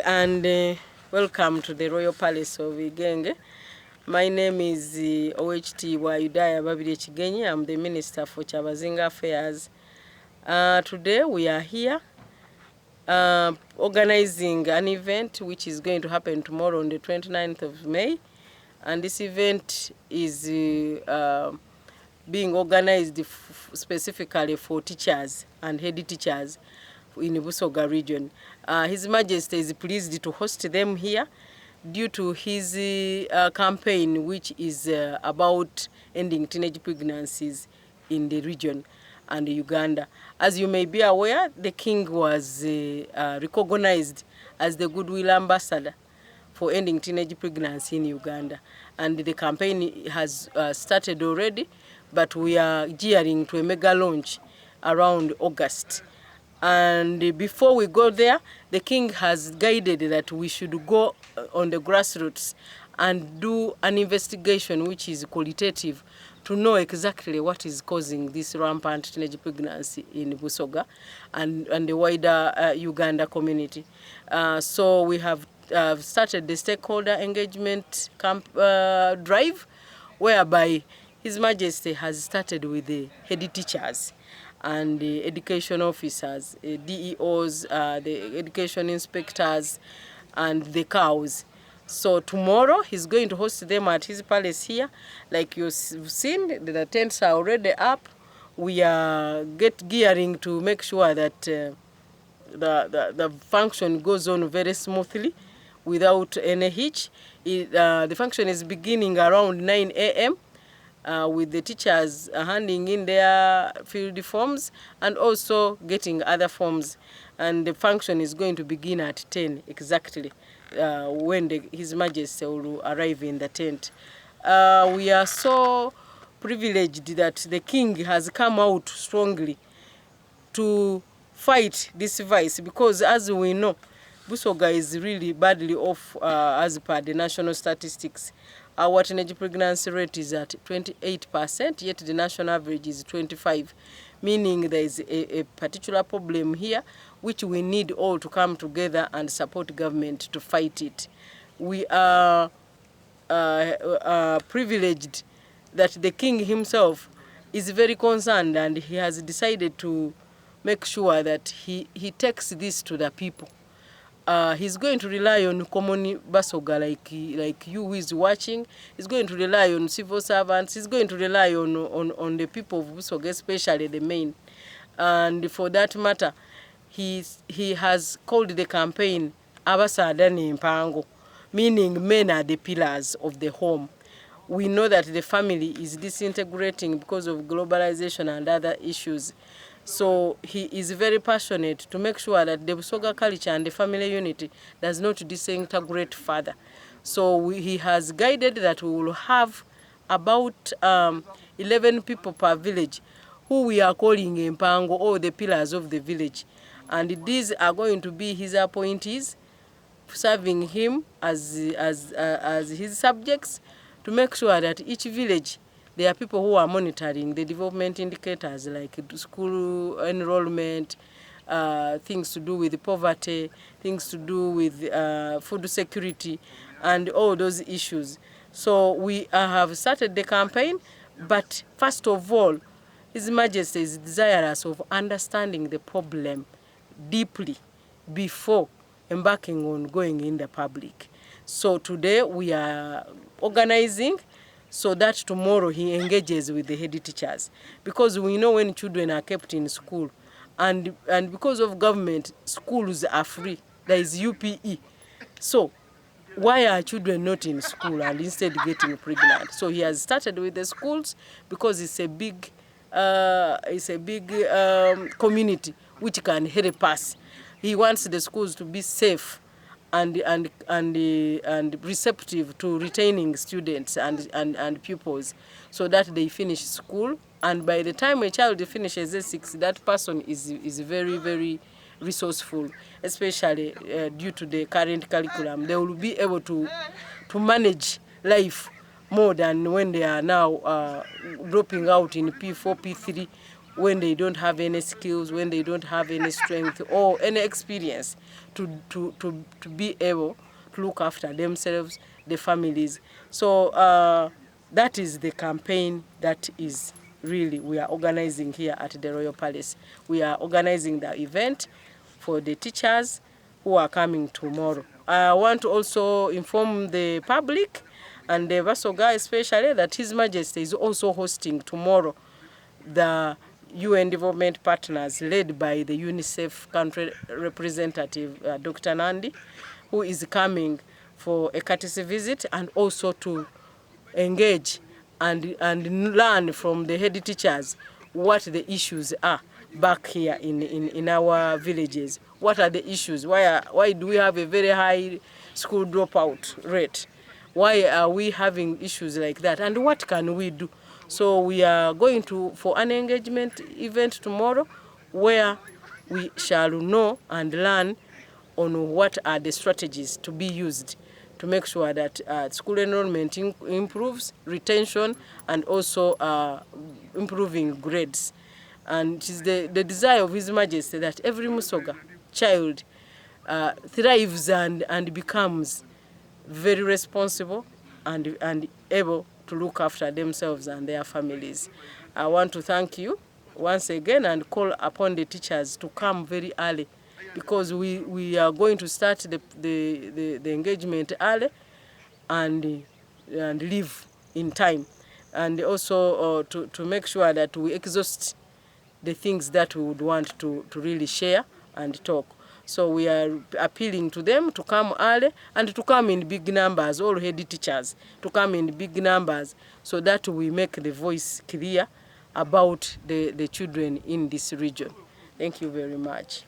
And welcome to the Royal Palace of Igenge. My name is OHT Wayudaya Babiri Chigenyi. I'm the Minister for Kyabazinga Affairs. Today we are here organizing an event which is going to happen tomorrow on the 29th of May. And this event is being organized specifically for teachers and head teachers in the Busoga region. His Majesty is pleased to host them here due to his campaign, which is about ending teenage pregnancies in the region and Uganda. As you may be aware, the King was recognized as the Goodwill Ambassador for ending teenage pregnancy in Uganda. And the campaign has started already, but we are gearing to a mega launch around August. And before we go there, the King has guided that we should go on the grassroots and do an investigation which is qualitative to know exactly what is causing this rampant teenage pregnancy in Busoga and the wider Uganda community. So we have started the stakeholder engagement drive, whereby His Majesty has started with the head teachers and the education officers, DEOs, the education inspectors, and the cows. So tomorrow he's going to host them at his palace here. Like you've seen, the tents are already up. We are gearing to make sure that the function goes on very smoothly without any hitch. The function is beginning around 9 a.m. With the teachers handing in their field forms and also getting other forms. And the function is going to begin at 10 exactly when His Majesty will arrive in the tent. We are so privileged that the King has come out strongly to fight this vice, because as we know, Busoga is really badly off as per the national statistics. Our teenage pregnancy rate is at 28%, yet the national average is 25%, meaning there is a particular problem here which we need all to come together and support government to fight it. We are privileged that the King himself is very concerned, and he has decided to make sure that he takes this to the people. He's going to rely on common Busoga like you who is watching. He's going to rely on civil servants. He's going to rely on the people of Busoga, especially the men. And for that matter, he has called the campaign Abasadani Mpango, meaning men are the pillars of the home. We know that the family is disintegrating because of globalization and other issues. So he is very passionate to make sure that the Busoga culture and the family unity does not disintegrate further. So he has guided that we will have about 11 people per village who we are calling Mpango, or the pillars of the village. And these are going to be his appointees, serving him as his subjects, to make sure that each village there are people who are monitoring the development indicators like school enrollment, things to do with poverty, things to do with food security, and all those issues. So we have started the campaign, but first of all, His Majesty is desirous of understanding the problem deeply before embarking on going in the public. So today we are organizing so that tomorrow he engages with the head teachers, because we know when children are kept in school, and because of government, schools are free. There is UPE. So why are children not in school and instead getting pregnant? So he has started with the schools because it's a big community which can help us. He wants the schools to be safe and receptive to retaining students and pupils, so that they finish school. And by the time a child finishes S6, that person is very, very resourceful, especially due to the current curriculum. They will be able to manage life more than when they are now dropping out in P4, P3, when they don't have any skills, when they don't have any strength or any experience to be able to look after themselves, the families. So that is the campaign that is really we are organizing here at the Royal Palace. We are organizing the event for the teachers who are coming tomorrow. I want to also inform the public and the Busoga especially that His Majesty is also hosting tomorrow the UN development partners led by the UNICEF country representative, Dr. Nandi, who is coming for a courtesy visit and also to engage and learn from the head teachers what the issues are back here in our villages. What are the issues? Why do we have a very high school dropout rate? Why are we having issues like that? And what can we do? So we are going for an engagement event tomorrow where we shall know and learn on what are the strategies to be used to make sure that school enrollment improves, retention, and also improving grades. And it is the desire of His Majesty that every Busoga child thrives and becomes very responsible and able to look after themselves and their families. I want to thank you once again and call upon the teachers to come very early, because we are going to start the engagement early and leave in time, and also to make sure that we exhaust the things that we would want to really share and talk. So we are appealing to them to come early and to come in big numbers, all head teachers, to come in big numbers so that we make the voice clear about the children in this region. Thank you very much.